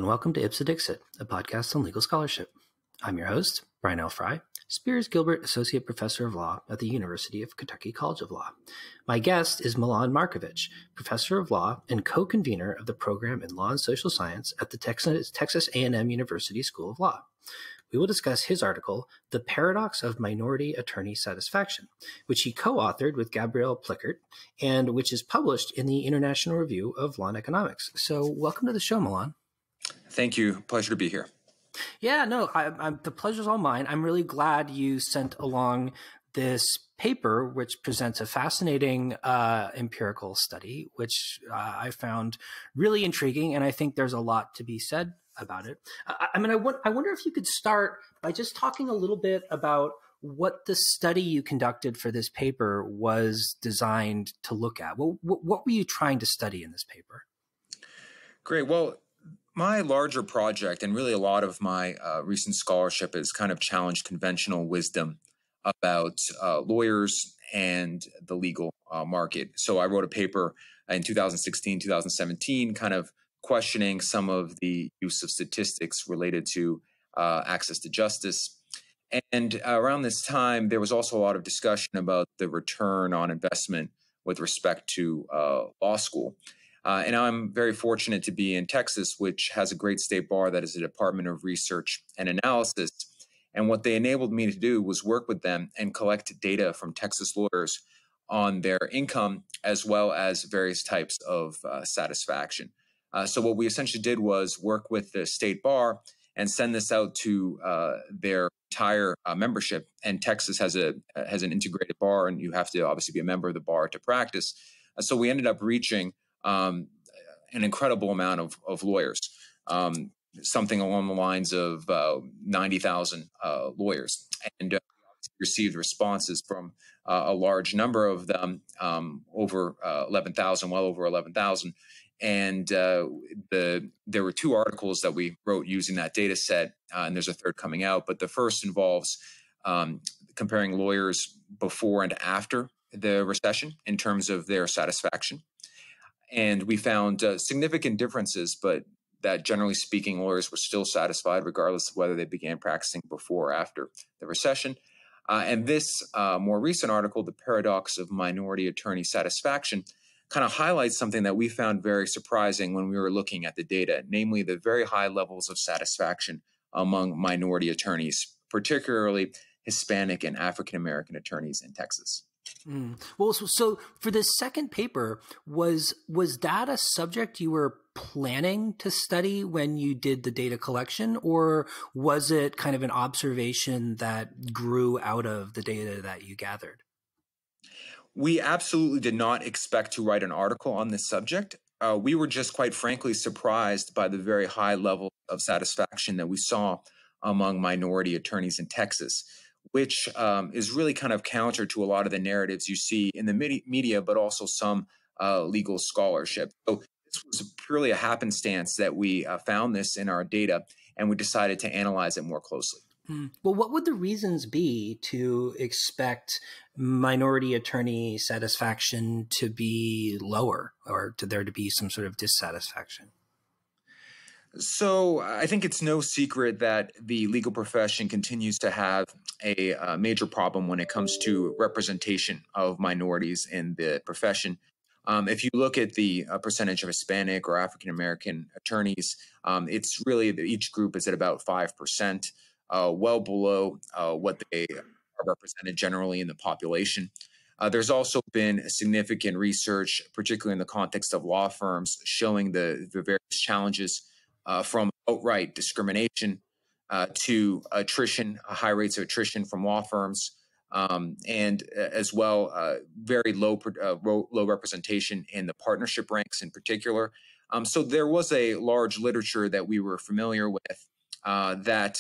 and welcome to Ipsa Dixit, a podcast on legal scholarship. I'm your host, Brian L. Fry, Spears Gilbert Associate Professor of Law at the University of Kentucky College of Law. My guest is Milan Markovic, Professor of Law and co-convener of the program in Law and Social Science at the Texas A&M University School of Law. We will discuss his article, The Paradox of Minority Attorney Satisfaction, which he co-authored with Gabrielle Plickert and which is published in the International Review of Law and Economics. So welcome to the show, Milan. Thank you. Pleasure to be here. Yeah, no, the pleasure's all mine. I'm really glad you sent along this paper, which presents a fascinating empirical study, which I found really intriguing, and I think there's a lot to be said about it. I wonder if you could start by just talking a little bit about what the study you conducted for this paper was designed to look at. What were you trying to study in this paper? Great. Well, my larger project, and really a lot of my recent scholarship, has kind of challenged conventional wisdom about lawyers and the legal market. So I wrote a paper in 2016, 2017, kind of questioning some of the use of statistics related to access to justice. And around this time, there was also a lot of discussion about the return on investment with respect to law school. And I'm very fortunate to be in Texas, which has a great state bar that is a Department of Research and Analysis. And what they enabled me to do was work with them and collect data from Texas lawyers on their income as well as various types of satisfaction. So what we essentially did was work with the state bar and send this out to their entire membership. And Texas has an integrated bar, and you have to obviously be a member of the bar to practice. So we ended up reaching an incredible amount of lawyers, something along the lines of 90,000 lawyers. And received responses from a large number of them, over 11,000, well over 11,000. And there were two articles that we wrote using that data set, and there's a third coming out. But the first involves comparing lawyers before and after the recession in terms of their satisfaction. And we found significant differences, but that generally speaking, lawyers were still satisfied regardless of whether they began practicing before or after the recession. And this more recent article, The Paradox of Minority Attorney Satisfaction, kind of highlights something that we found very surprising when we were looking at the data, namely the very high levels of satisfaction among minority attorneys, particularly Hispanic and African-American attorneys in Texas. Well, so for this second paper, was that a subject you were planning to study when you did the data collection, or was it kind of an observation that grew out of the data that you gathered? We absolutely did not expect to write an article on this subject. We were just quite frankly surprised by the very high level of satisfaction that we saw among minority attorneys in Texas, which is really kind of counter to a lot of the narratives you see in the media, but also some legal scholarship. So this was purely a happenstance that we found this in our data, and we decided to analyze it more closely. Well, what would the reasons be to expect minority attorney satisfaction to be lower, or to there to be some sort of dissatisfaction? So I think it's no secret that the legal profession continues to have a major problem when it comes to representation of minorities in the profession. If you look at the percentage of Hispanic or African-American attorneys, it's really that each group is at about 5%, well below what they are represented generally in the population. There's also been significant research, particularly in the context of law firms, showing the various challenges from outright discrimination to attrition, high rates of attrition from law firms, and as well very low representation in the partnership ranks in particular. So there was a large literature that we were familiar with that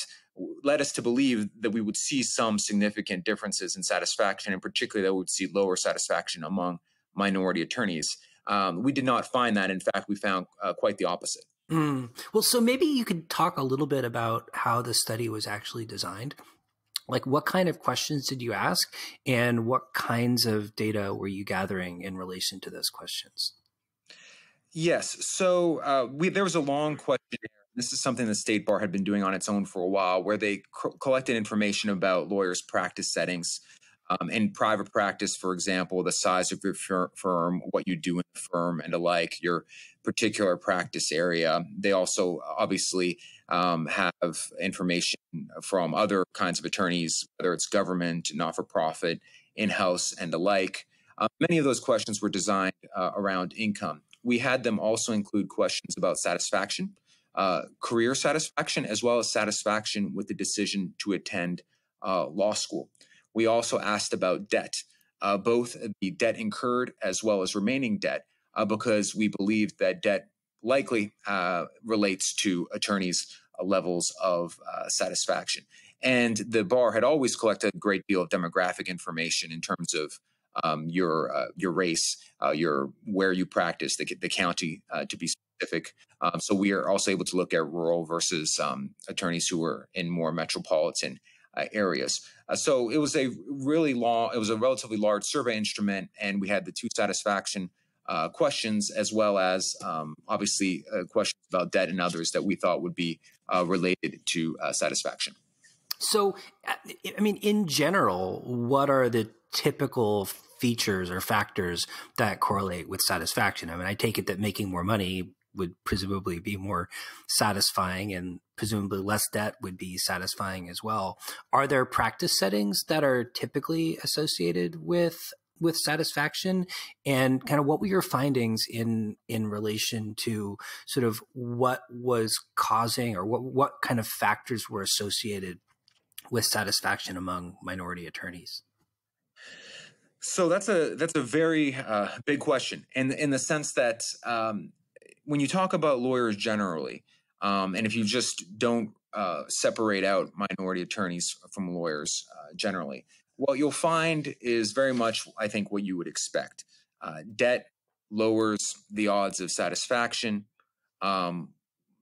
led us to believe that we would see some significant differences in satisfaction, and particularly that we would see lower satisfaction among minority attorneys. We did not find that. In fact, we found quite the opposite. Well, so maybe you could talk a little bit about how the study was actually designed. Like, what kind of questions did you ask, and what kinds of data were you gathering in relation to those questions? Yes. So there was a long questionnaire This is something the State Bar had been doing on its own for a while, where they collected information about lawyers' practice settings. In private practice, for example, the size of your firm, what you do in the firm, and the like, your particular practice area. They also obviously have information from other kinds of attorneys, whether it's government, not-for-profit, in-house, and the like. Many of those questions were designed around income. We had them also include questions about satisfaction, career satisfaction, as well as satisfaction with the decision to attend law school. We also asked about debt, both the debt incurred as well as remaining debt, because we believe that debt likely relates to attorneys' levels of satisfaction. And the bar had always collected a great deal of demographic information in terms of your race, where you practice, the county, to be specific. So we are also able to look at rural versus attorneys who were in more metropolitan areas. So it was a relatively large survey instrument, and we had the two satisfaction questions, as well as obviously questions about debt and others that we thought would be related to satisfaction. So, I mean, in general, what are the typical features or factors that correlate with satisfaction? I mean, I take it that making more money would presumably be more satisfying, and presumably less debt would be satisfying as well. Are there practice settings that are typically associated with satisfaction, and kind of what were your findings in relation to sort of what was causing, or what kind of factors were associated with satisfaction among minority attorneys? So that's a very big question, in the sense that when you talk about lawyers generally, and if you just don't separate out minority attorneys from lawyers generally, what you'll find is very much, I think, what you would expect. Debt lowers the odds of satisfaction.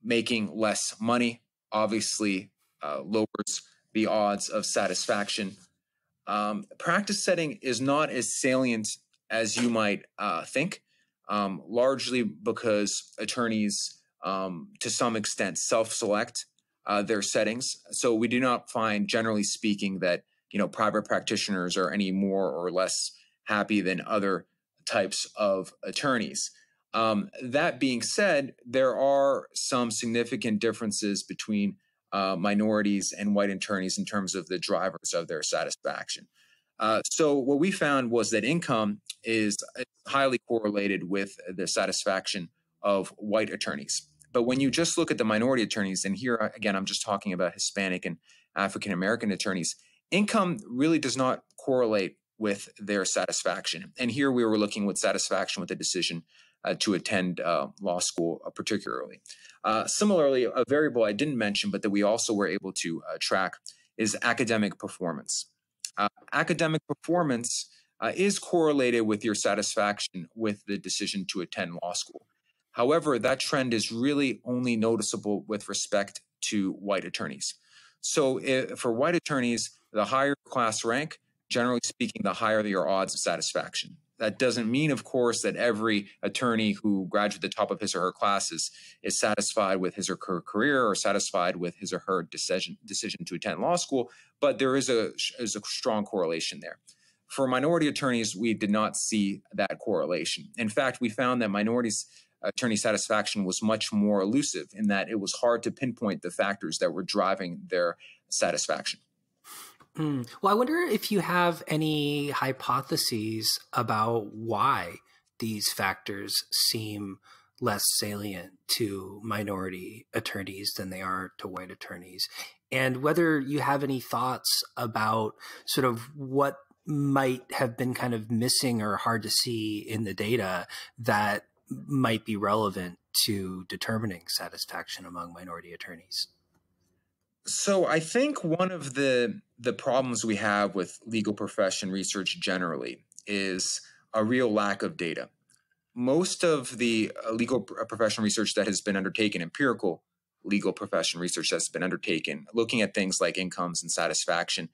Making less money obviously lowers the odds of satisfaction. Practice setting is not as salient as you might think, largely because attorneys, to some extent, self-select their settings. So we do not find, generally speaking, that private practitioners are any more or less happy than other types of attorneys. That being said, there are some significant differences between minorities and white attorneys in terms of the drivers of their satisfaction. So what we found was that income is highly correlated with the satisfaction of white attorneys. But when you just look at the minority attorneys, and here again, I'm just talking about Hispanic and African American attorneys, income really does not correlate with their satisfaction. And here we were looking with satisfaction with the decision to attend law school particularly. Similarly, a variable I didn't mention, but that we also were able to track, is academic performance. Academic performance is correlated with your satisfaction with the decision to attend law school. However, that trend is really only noticeable with respect to white attorneys. So for white attorneys, the higher class rank, generally speaking, the higher your odds of satisfaction. That doesn't mean, of course, that every attorney who graduated at the top of his or her classes is satisfied with his or her career, or satisfied with his or her decision to attend law school, but there is a strong correlation there. For minority attorneys, we did not see that correlation. In fact, we found that minorities' attorney satisfaction was much more elusive, in that it was hard to pinpoint the factors that were driving their satisfaction. Well, I wonder if you have any hypotheses about why these factors seem less salient to minority attorneys than they are to white attorneys, and whether you have any thoughts about sort of what might have been kind of missing or hard to see in the data that might be relevant to determining satisfaction among minority attorneys. So I think one of the problems we have with legal profession research generally is a real lack of data. Most of the legal profession research that has been undertaken, empirical legal profession research that's been undertaken, looking at things like incomes and satisfaction,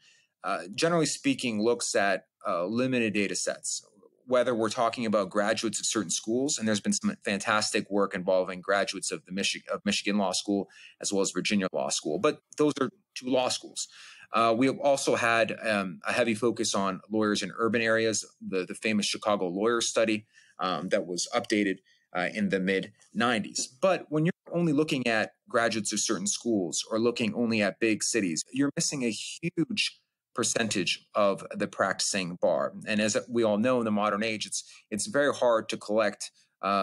generally speaking, looks at limited data sets. whether we're talking about graduates of certain schools, and there's been some fantastic work involving graduates of Michigan Law School as well as Virginia Law School, but those are two law schools. We have also had a heavy focus on lawyers in urban areas, the famous Chicago Lawyer Study that was updated in the mid-90s. But when you're only looking at graduates of certain schools or looking only at big cities, you're missing a huge percentage of the practicing bar. And as we all know, in the modern age, it's very hard to collect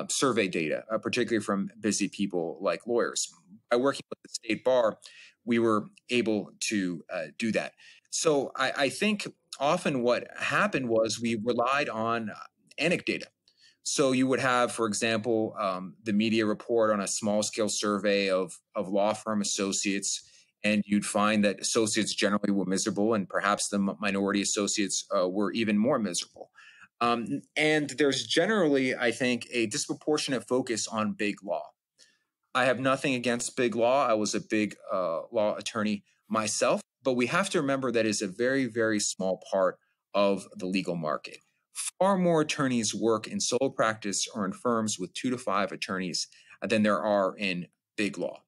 survey data, particularly from busy people like lawyers. By working with the state bar, we were able to do that. So I think often what happened was we relied on anecdata. So you would have, for example, the media report on a small-scale survey of law firm associates, and you'd find that associates generally were miserable, and perhaps the minority associates were even more miserable. And there's generally, I think, a disproportionate focus on big law. I have nothing against big law. I was a big law attorney myself, but we have to remember that it's a very, very small part of the legal market. Far more attorneys work in solo practice or in firms with 2 to 5 attorneys than there are in big law.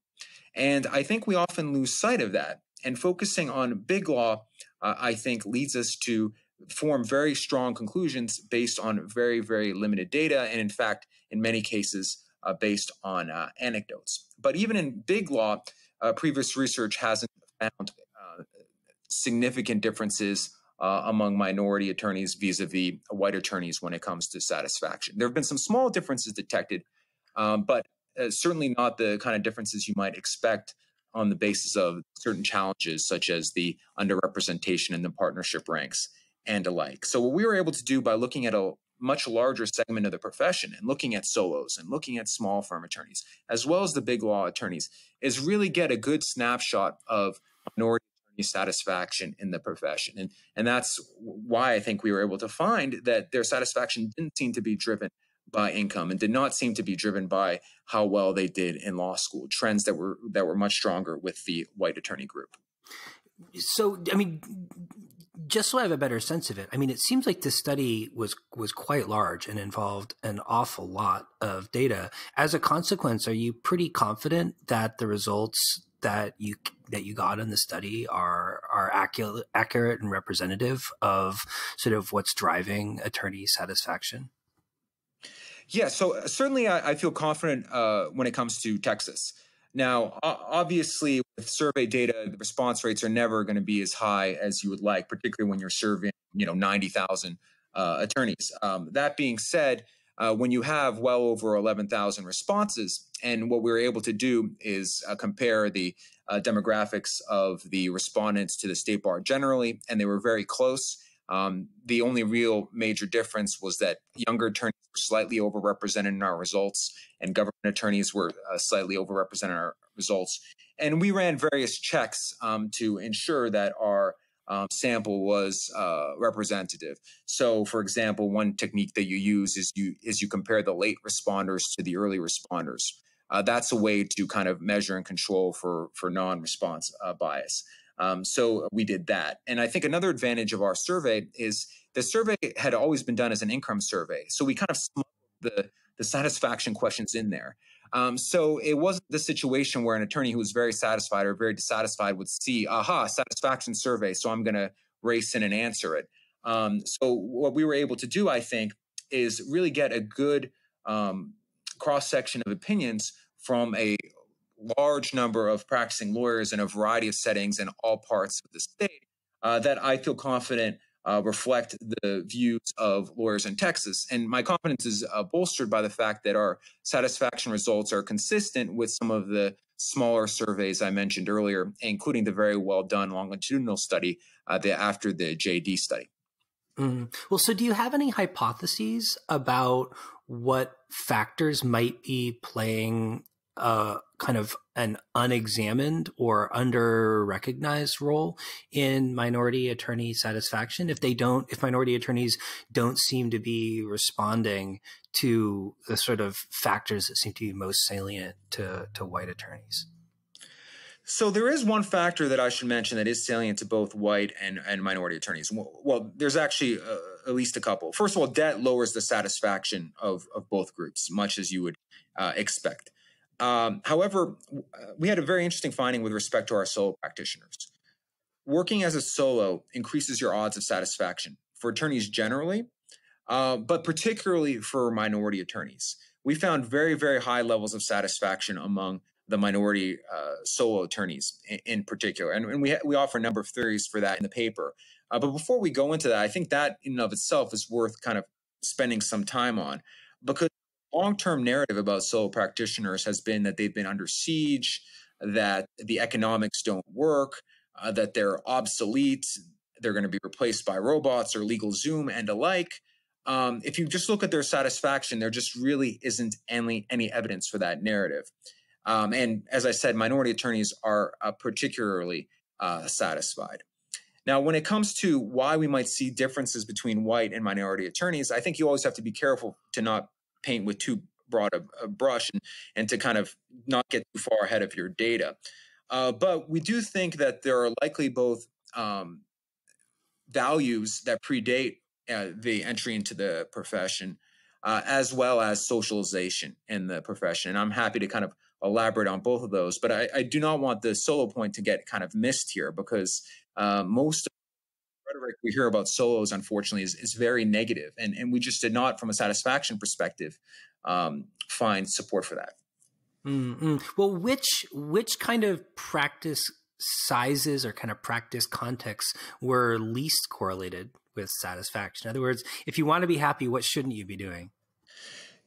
And I think we often lose sight of that. And focusing on big law, I think, leads us to form very strong conclusions based on very, very limited data. And in fact, in many cases, based on anecdotes. But even in big law, previous research hasn't found significant differences among minority attorneys vis-a-vis white attorneys when it comes to satisfaction. There have been some small differences detected, but certainly not the kind of differences you might expect on the basis of certain challenges, such as the underrepresentation in the partnership ranks and alike. So what we were able to do by looking at a much larger segment of the profession and looking at solos and looking at small firm attorneys, as well as the big law attorneys, is really get a good snapshot of minority attorney satisfaction in the profession. And that's why I think we were able to find that their satisfaction didn't seem to be driven by income and did not seem to be driven by how well they did in law school, trends that were much stronger with the white attorney group. So, I mean, just so I have a better sense of it, I mean, it seems like this study was quite large and involved an awful lot of data. As a consequence, are you pretty confident that the results that you got in the study are accurate and representative of sort of what's driving attorney satisfaction? Yeah, so certainly I feel confident when it comes to Texas. Now, obviously, with survey data, the response rates are never going to be as high as you would like, particularly when you're serving, 90,000 attorneys. That being said, when you have well over 11,000 responses, and what we were able to do is compare the demographics of the respondents to the state bar generally, and they were very close. The only real major difference was that younger attorneys were slightly overrepresented in our results, and government attorneys were slightly overrepresented in our results. And we ran various checks to ensure that our sample was representative. So, for example, one technique that you use is you compare the late responders to the early responders. That's a way to kind of measure and control for non-response bias. So we did that. And I think another advantage of our survey is the survey had always been done as an income survey. So we kind of smuggled the satisfaction questions in there. So it wasn't the situation where an attorney who was very satisfied or very dissatisfied would see, aha, satisfaction survey, so I'm going to race in and answer it. So what we were able to do, I think, is really get a good cross-section of opinions from a large number of practicing lawyers in a variety of settings in all parts of the state that I feel confident reflect the views of lawyers in Texas. And my confidence is bolstered by the fact that our satisfaction results are consistent with some of the smaller surveys I mentioned earlier, including the very well done longitudinal study after the JD study. Well, so do you have any hypotheses about what factors might be playing kind of an unexamined or under-recognized role in minority attorney satisfaction? If minority attorneys don't seem to be responding to the sort of factors that seem to be most salient to white attorneys? So there is one factor that I should mention that is salient to both white and minority attorneys. Well, there's actually at least a couple. First of all, debt lowers the satisfaction of both groups, much as you would expect. However, we had a very interesting finding with respect to our solo practitioners. Working as a solo increases your odds of satisfaction for attorneys generally, but particularly for minority attorneys. We found very, very high levels of satisfaction among the minority solo attorneys in particular. And we offer a number of theories for that in the paper. But before we go into that, I think that in and of itself is worth kind of spending some time on, because the long-term narrative about solo practitioners has been that they've been under siege, that the economics don't work, that they're obsolete, they're going to be replaced by robots or LegalZoom and alike. If you just look at their satisfaction, there just really isn't any evidence for that narrative. And as I said, minority attorneys are particularly satisfied. Now, when it comes to why we might see differences between white and minority attorneys, I think you always have to be careful to not paint with too broad a brush and to kind of not get too far ahead of your data. But we do think that there are likely both values that predate the entry into the profession, as well as socialization in the profession. And I'm happy to kind of elaborate on both of those. But I do not want the solo point to get kind of missed here, because most of the rhetoric we hear about solos, unfortunately, is very negative. And we just did not, from a satisfaction perspective, find support for that. Mm-hmm. Well, which kind of practice sizes or kind of practice contexts were least correlated with satisfaction? In other words, if you want to be happy, what shouldn't you be doing?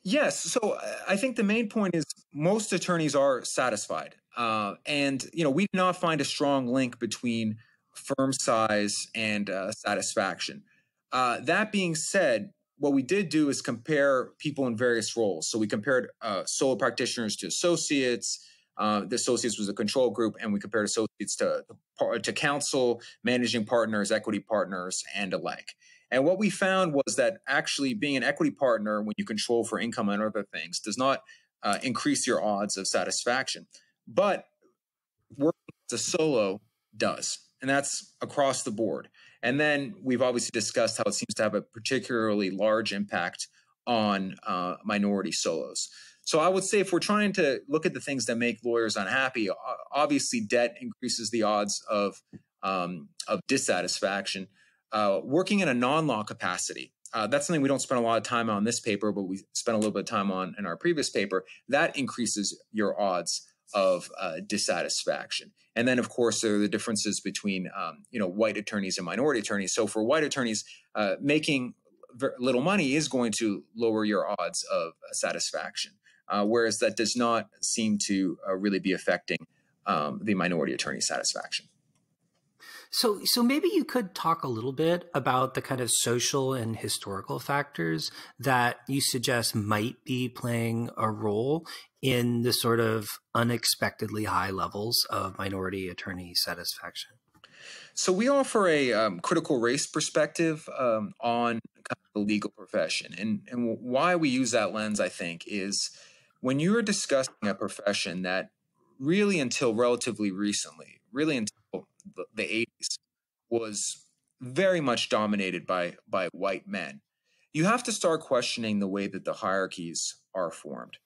Yes. So I think the main point is most attorneys are satisfied. And, we did not find a strong link between firm size and satisfaction. That being said, what we did do is compare people in various roles. So we compared solo practitioners to associates. The associates was a control group, and we compared associates to counsel, managing partners, equity partners, and alike. And what we found was that actually being an equity partner, when you control for income and other things, does not increase your odds of satisfaction. But working as a solo does, and that's across the board. And then we've obviously discussed how it seems to have a particularly large impact on minority solos. So I would say if we're trying to look at the things that make lawyers unhappy, obviously debt increases the odds of dissatisfaction. Working in a non-law capacity, that's something we don't spend a lot of time on this paper, but we spent a little bit of time on in our previous paper. That increases your odds of dissatisfaction. And then, of course, there are the differences between white attorneys and minority attorneys. So for white attorneys, making little money is going to lower your odds of satisfaction, whereas that does not seem to really be affecting the minority attorney satisfaction. So maybe you could talk a little bit about the kind of social and historical factors that you suggest might be playing a role in the sort of unexpectedly high levels of minority attorney satisfaction. So we offer a critical race perspective on kind of the legal profession. And why we use that lens, I think, is when you're discussing a profession that really until relatively recently, really until the 80s, was very much dominated by white men, you have to start questioning the way that the hierarchies are formed.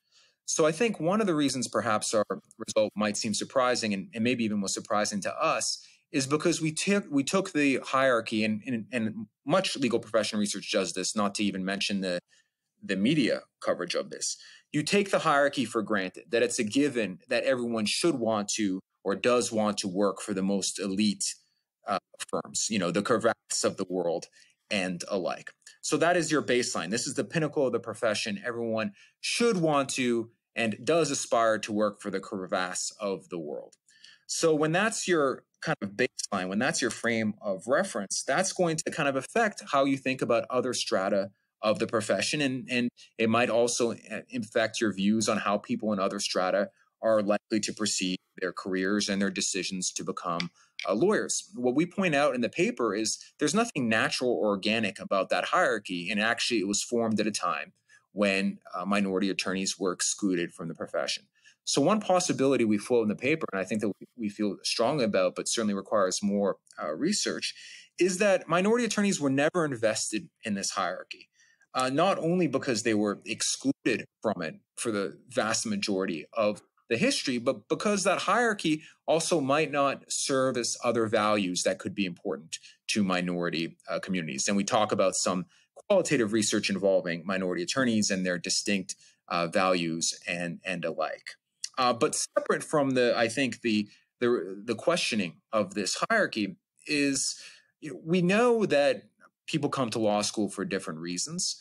So I think one of the reasons perhaps our result might seem surprising, and maybe even was surprising to us, is because we took the hierarchy, and much legal profession research does this, not to even mention the media coverage of this. You take the hierarchy for granted, that it's a given that everyone should want to or does want to work for the most elite firms, the Corrallates of the world and alike. So that is your baseline. This is the pinnacle of the profession. Everyone should want to and does aspire to work for the Corrallates of the world. So when that's your kind of baseline, when that's your frame of reference, that's going to kind of affect how you think about other strata of the profession. And it might also affect your views on how people in other strata are likely to proceed their careers and their decisions to become lawyers. What we point out in the paper is there's nothing natural or organic about that hierarchy. And actually, it was formed at a time when minority attorneys were excluded from the profession. So one possibility we float in the paper, and I think that we feel strongly about, but certainly requires more research, is that minority attorneys were never invested in this hierarchy. Not only because they were excluded from it for the vast majority of the history, but because that hierarchy also might not service other values that could be important to minority communities. And we talk about some qualitative research involving minority attorneys and their distinct values and alike. But separate from I think the questioning of this hierarchy is, we know that people come to law school for different reasons.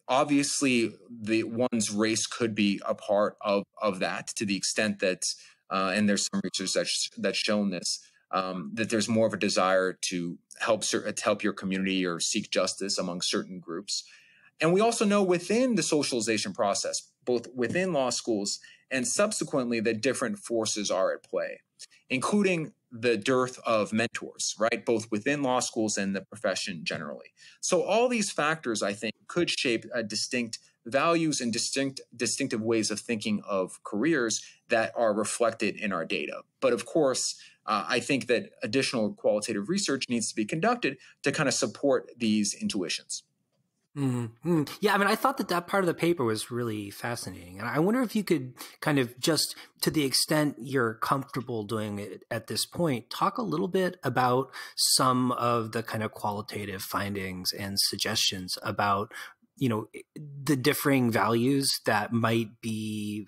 Obviously, one's race could be a part of that, to the extent that, and there's some research that's shown this, that there's more of a desire to help your community or seek justice among certain groups. And we also know within the socialization process, both within law schools and subsequently, that different forces are at play, including the dearth of mentors, right? Both within law schools and the profession generally. So all these factors, I think, could shape distinct values and distinctive ways of thinking of careers that are reflected in our data. But of course, I think that additional qualitative research needs to be conducted to kind of support these intuitions. Mm-hmm. Yeah, I mean, I thought that part of the paper was really fascinating. And I wonder if you could kind of, just to the extent you're comfortable doing it at this point, talk a little bit about some of the kind of qualitative findings and suggestions about, the differing values that might be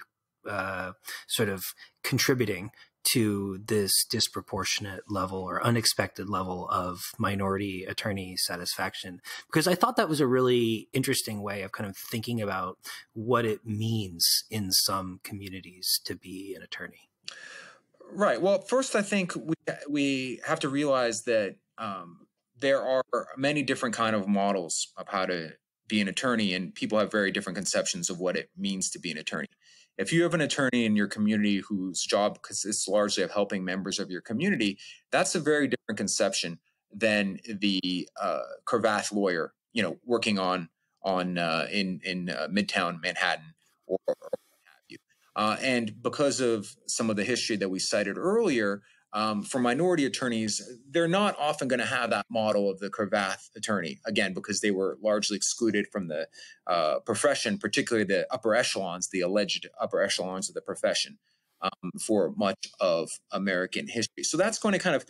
sort of contributing to this disproportionate level or unexpected level of minority attorney satisfaction. Because I thought that was a really interesting way of kind of thinking about what it means in some communities to be an attorney. Right. Well, first, I think we have to realize that there are many different kind of models of how to be an attorney, and people have very different conceptions of what it means to be an attorney. If you have an attorney in your community whose job consists largely of helping members of your community, that's a very different conception than the Cravath lawyer, working in Midtown Manhattan or what have you. And because of some of the history that we cited earlier, for minority attorneys, they're not often going to have that model of the Cravath attorney, again, because they were largely excluded from the profession, particularly the upper echelons, the alleged upper echelons of the profession, for much of American history. So that's going to kind of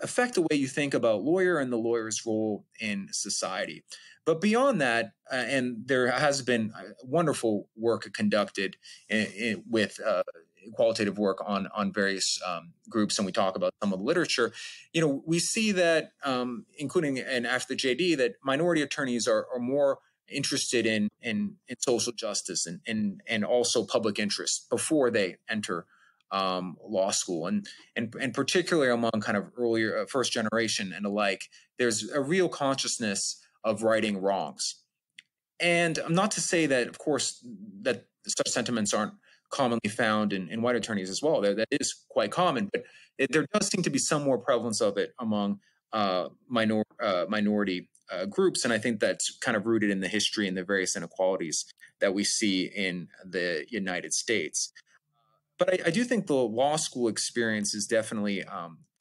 affect the way you think about lawyer and the lawyer's role in society. But beyond that, and there has been wonderful work conducted with qualitative work on various groups, and we talk about some of the literature. We see that, including and after the JD, that minority attorneys are more interested in social justice and also public interest before they enter law school, and particularly among kind of earlier first generation and alike, there's a real consciousness of righting wrongs. And not to say that, of course, that such sentiments aren't commonly found in white attorneys as well. That is quite common, but there does seem to be some more prevalence of it among minority groups, and I think that's kind of rooted in the history and the various inequalities that we see in the United States. But I do think the law school experience is definitely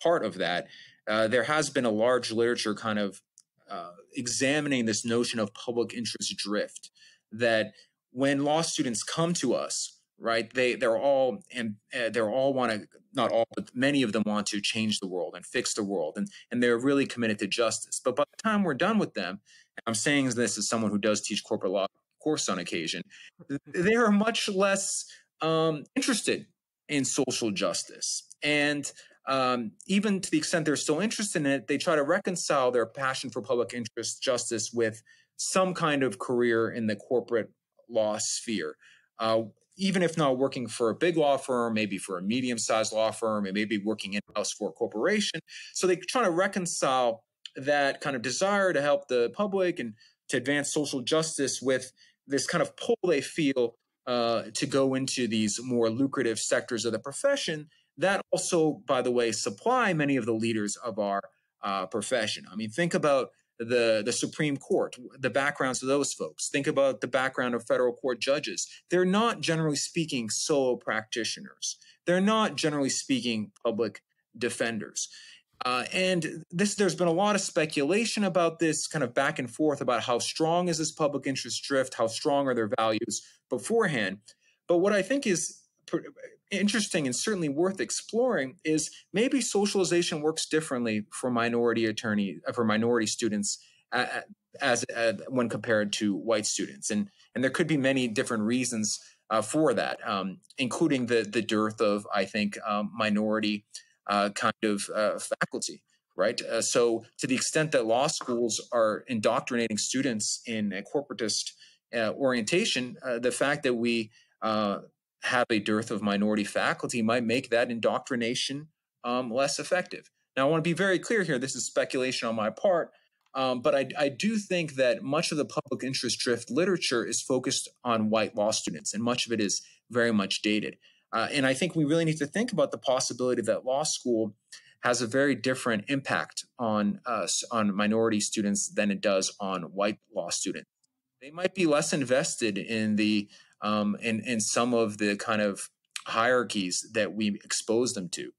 part of that. There has been a large literature kind of examining this notion of public interest drift, that when law students come to us, right, they're all want to, not all, but many of them want to change the world and fix the world, and they're really committed to justice. But by the time we're done with them, and I'm saying this as someone who does teach corporate law course on occasion, they are much less interested in social justice. And even to the extent they're still interested in it, they try to reconcile their passion for public interest justice with some kind of career in the corporate law sphere. Even if not working for a big law firm, maybe for a medium-sized law firm, and maybe working in-house for a corporation. So they try to reconcile that kind of desire to help the public and to advance social justice with this kind of pull they feel to go into these more lucrative sectors of the profession that also, by the way, supply many of the leaders of our profession. I mean, think about the Supreme Court, the backgrounds of those folks. Think about the background of federal court judges. They're not, generally speaking, solo practitioners. They're not, generally speaking, public defenders. And there's been a lot of speculation about this, kind of back and forth about how strong is this public interest drift, how strong are their values beforehand. But what I think is interesting and certainly worth exploring is maybe socialization works differently for minority students when compared to white students, and there could be many different reasons for that, including the dearth of, I think, minority faculty, right? So to the extent that law schools are indoctrinating students in a corporatist orientation, the fact that we have a dearth of minority faculty might make that indoctrination less effective. Now, I want to be very clear here. This is speculation on my part, but I do think that much of the public interest drift literature is focused on white law students, and much of it is very much dated. And I think we really need to think about the possibility that law school has a very different impact on minority students than it does on white law students. They might be less invested in the in some of the kind of hierarchies that we expose them to.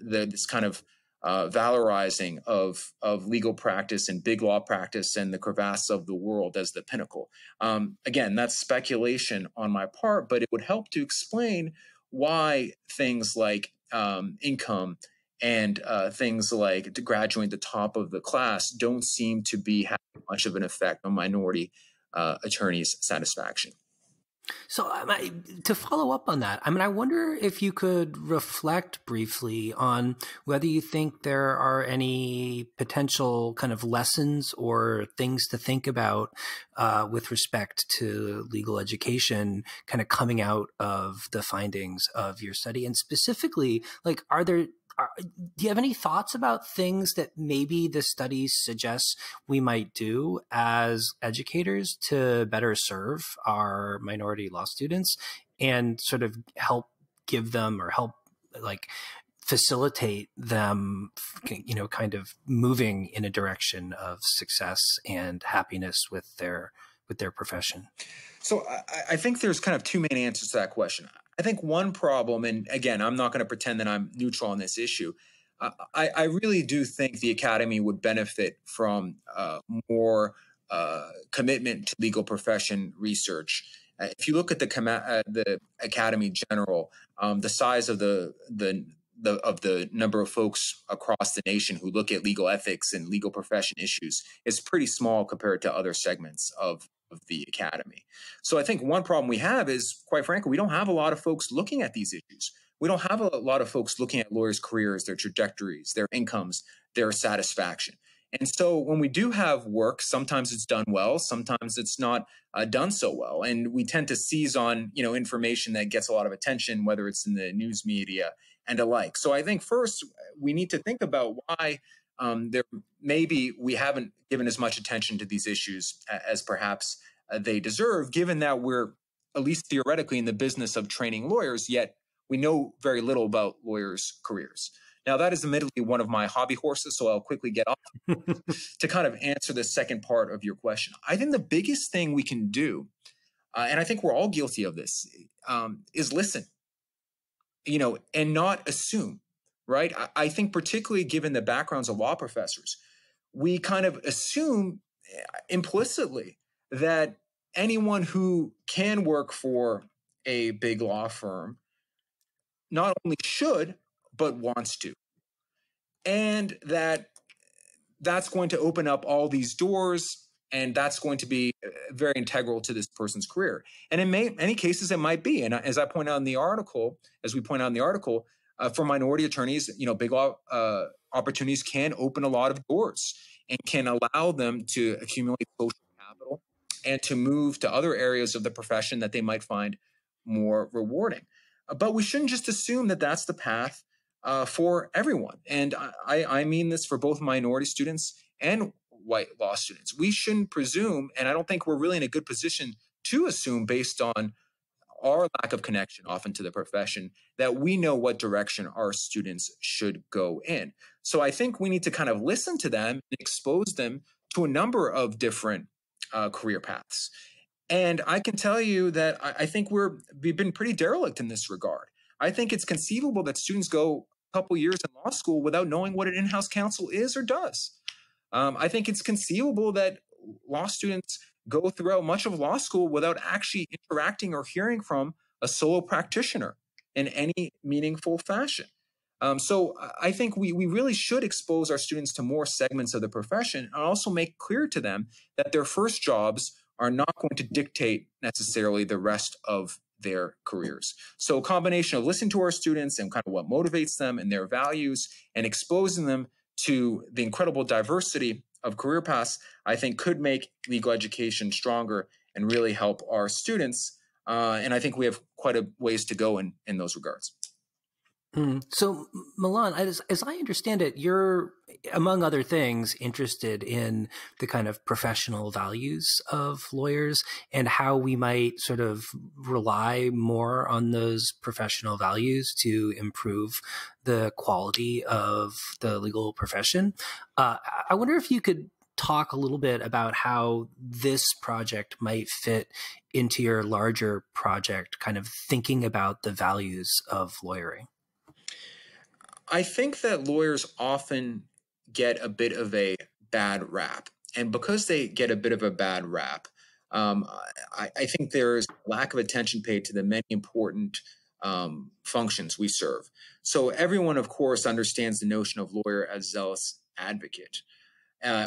This kind of valorizing of legal practice and big law practice and the crevasses of the world as the pinnacle. Again, that's speculation on my part, but it would help to explain why things like income and things like to graduate the top of the class don't seem to be having much of an effect on minority attorneys' satisfaction. So to follow up on that, I wonder if you could reflect briefly on whether you think there are any potential kind of lessons or things to think about with respect to legal education kind of coming out of the findings of your study. And specifically, like, do you have any thoughts about things that maybe the study suggests we might do as educators to better serve our minority law students and sort of help give them or help like facilitate them, kind of moving in a direction of success and happiness with their profession? So I think there's kind of two main answers to that question. I think one problem, and again, I'm not going to pretend that I'm neutral on this issue. I really do think the Academy would benefit from more commitment to legal profession research. If you look at the Academy General, the size of the number of folks across the nation who look at legal ethics and legal profession issues is pretty small compared to other segments of the Academy. So I think one problem we have is, quite frankly, we don't have a lot of folks looking at these issues. We don't have a lot of folks looking at lawyers' careers, their trajectories, their incomes, their satisfaction. And so when we do have work, sometimes it's done well, sometimes it's not done so well. And we tend to seize on, information that gets a lot of attention, whether it's in the news media and alike. So I think first we need to think about why maybe we haven't given as much attention to these issues as perhaps they deserve, given that we're, at least theoretically, in the business of training lawyers, yet we know very little about lawyers' careers. Now, that is admittedly one of my hobby horses, so I'll quickly get off to kind of answer the second part of your question. I think the biggest thing we can do, and I think we're all guilty of this, is listen, and not assume, right? I think particularly given the backgrounds of law professors, we kind of assume implicitly that anyone who can work for a big law firm not only should, but wants to. And that's going to open up all these doors, and that's going to be very integral to this person's career. And in many cases, it might be. And as I point out in the article, for minority attorneys, big law opportunities can open a lot of doors and can allow them to accumulate social capital and to move to other areas of the profession that they might find more rewarding. But we shouldn't just assume that that's the path for everyone. And I mean this for both minority students and white law students. We shouldn't presume, and I don't think we're really in a good position to assume based on our lack of connection often to the profession, that we know what direction our students should go in. So I think we need to kind of listen to them and expose them to a number of different career paths. And I can tell you that I think we've been pretty derelict in this regard. I think it's conceivable that students go a couple years in law school without knowing what an in-house counsel is or does. I think it's conceivable that law students go throughout much of law school without actually interacting or hearing from a solo practitioner in any meaningful fashion. So I think we really should expose our students to more segments of the profession and also make clear to them that their first jobs are not going to dictate necessarily the rest of their careers. So a combination of listening to our students and kind of what motivates them and their values and exposing them to the incredible diversity of career paths, I think could make legal education stronger and really help our students. And I think we have quite a ways to go in those regards. So, Milan, as I understand it, you're, among other things, interested in the kind of professional values of lawyers and how we might sort of rely more on those professional values to improve the quality of the legal profession. I wonder if you could talk a little bit about how this project might fit into your larger project, kind of thinking about the values of lawyering. I think that lawyers often get a bit of a bad rap. And because they get a bit of a bad rap, I think there's lack of attention paid to the many important functions we serve. So everyone, of course, understands the notion of lawyer as zealous advocate,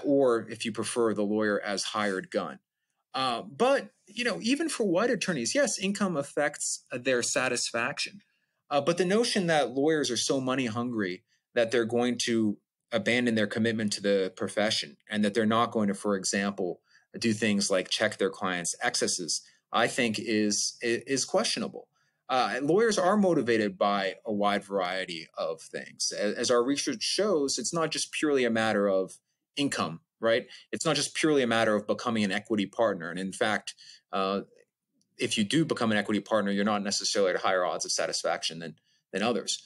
or if you prefer, the lawyer as hired gun. But, even for white attorneys, yes, income affects their satisfaction. But the notion that lawyers are so money hungry that they're going to abandon their commitment to the profession and that they're not going to, for example, do things like check their clients' excesses, I think is questionable. Lawyers are motivated by a wide variety of things. As our research shows, it's not just purely a matter of income, right? It's not just purely a matter of becoming an equity partner. And in fact, if you do become an equity partner, you're not necessarily at higher odds of satisfaction than others.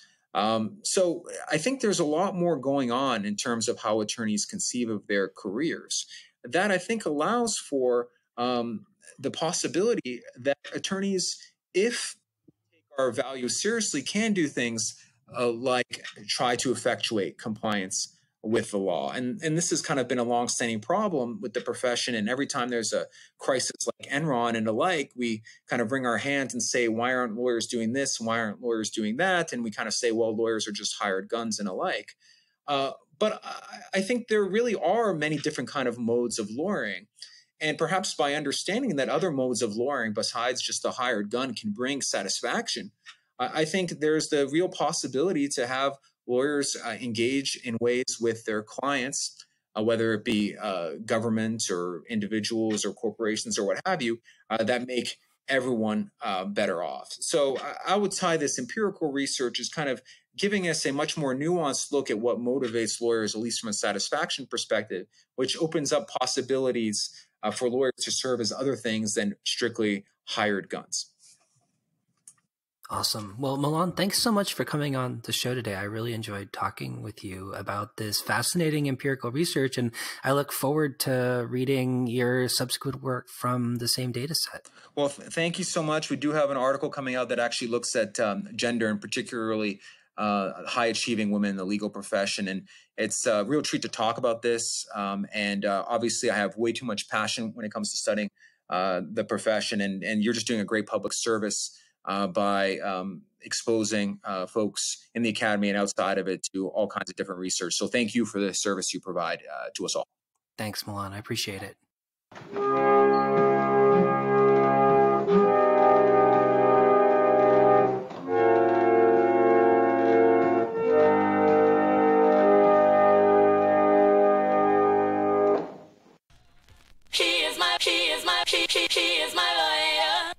So I think there's a lot more going on in terms of how attorneys conceive of their careers that I think allows for the possibility that attorneys, if they take our values seriously, can do things like try to effectuate compliance with the law. And this has kind of been a longstanding problem with the profession. And every time there's a crisis like Enron and the like, we kind of wring our hands and say, why aren't lawyers doing this? Why aren't lawyers doing that? And we kind of say, well, lawyers are just hired guns and alike. But I think there really are many different kind of modes of lawyering. And perhaps by understanding that other modes of lawyering besides just the hired gun can bring satisfaction, I think there's the real possibility to have lawyers engage in ways with their clients, whether it be government or individuals or corporations or what have you, that make everyone better off. So I would tie this empirical research as kind of giving us a much more nuanced look at what motivates lawyers, at least from a satisfaction perspective, which opens up possibilities for lawyers to serve as other things than strictly hired guns. Awesome. Well, Milan, thanks so much for coming on the show today. I really enjoyed talking with you about this fascinating empirical research, and I look forward to reading your subsequent work from the same data set. Well, thank you so much. We do have an article coming out that actually looks at gender and particularly high-achieving women in the legal profession, and it's a real treat to talk about this. And obviously, I have way too much passion when it comes to studying the profession, and you're just doing a great public service by exposing folks in the academy and outside of it to all kinds of different research. So thank you for the service you provide to us all. Thanks, Milan. I appreciate it. She is my lawyer.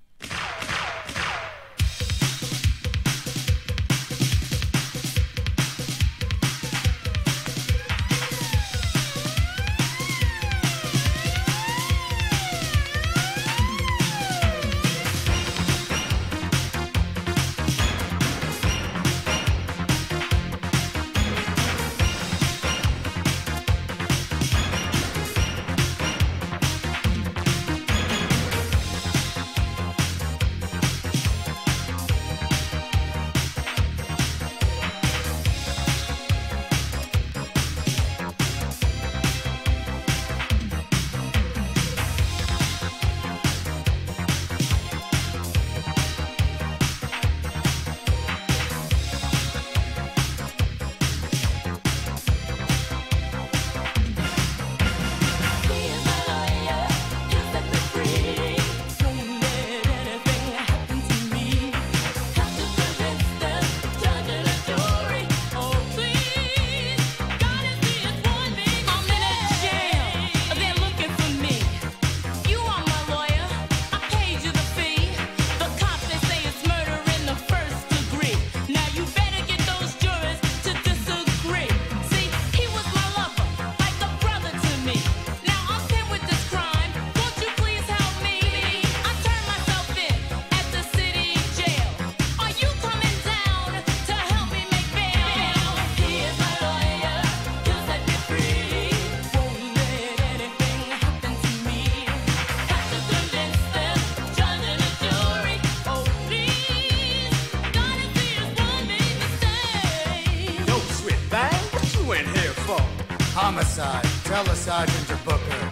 Homicide. Tell the sergeant to book her.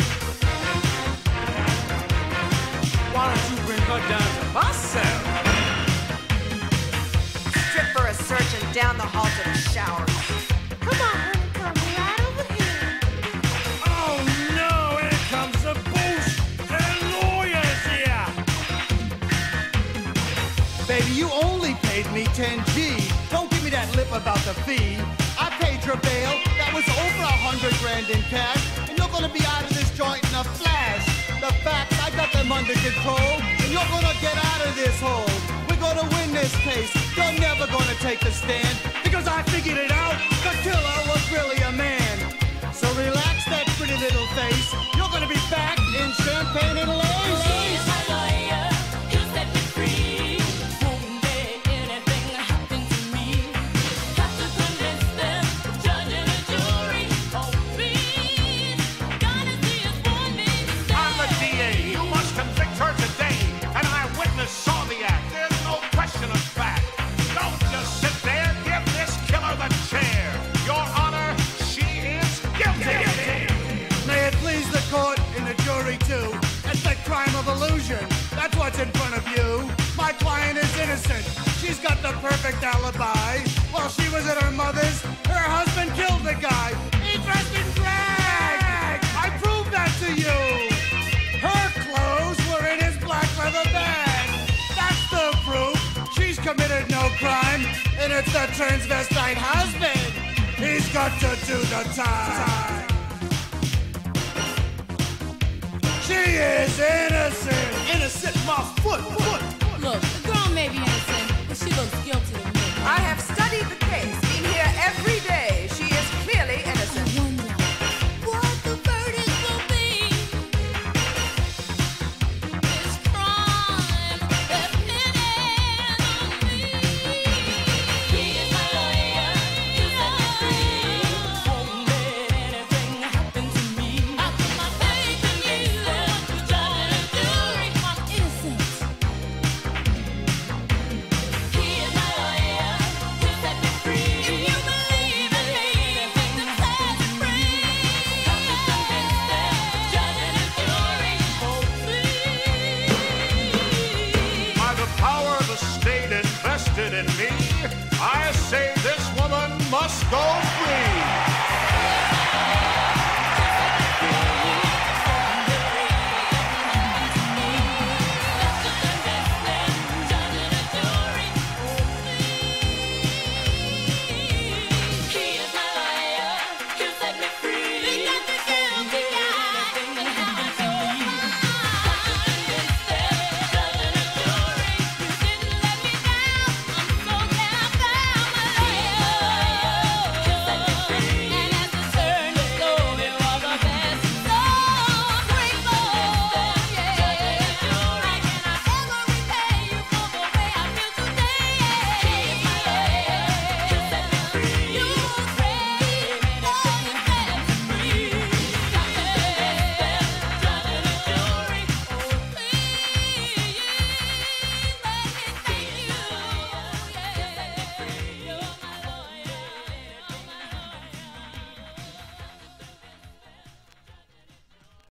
Why don't you bring her down to my cell? Stripper a searching down the hall to the showers. Come on, honey, come right over here. Oh no, here comes the boost. And lawyers here. Baby, you only paid me 10G. Don't give me that lip about the fee. I paid your bail. That was over 100 grand in cash. And you're gonna be out of this joint in a flash. The facts, I got them under control. And you're gonna get out of this hole. We're gonna win this case. You're never gonna take the stand. Because I figured it out. The killer was really a man. So relax that pretty little face. You're gonna be back in champagne and lace. He's my lawyer, he'll set me free. Won't let anything happen to me. Got to convince them, judge and a jury. Oh please, gotta see us one big I'm the DA. You must convict her today. An eyewitness saw the act. There's no question of fact. Don't just sit there. Give this killer the chair. Your Honor, she is guilty. May it please the court and the jury too. That's the crime of illusion. That's what's in front of you. My client is innocent. She's got the perfect alibi. While she was at her mother's, her husband killed the guy. He dressed in drag. I proved that to you. Her clothes were in his black leather bag. That's the proof. She's committed no crime, and it's the transvestite husband. He's got to do the time. She is innocent. Innocent, my foot. Look, the girl may be innocent, but she looks guilty to me.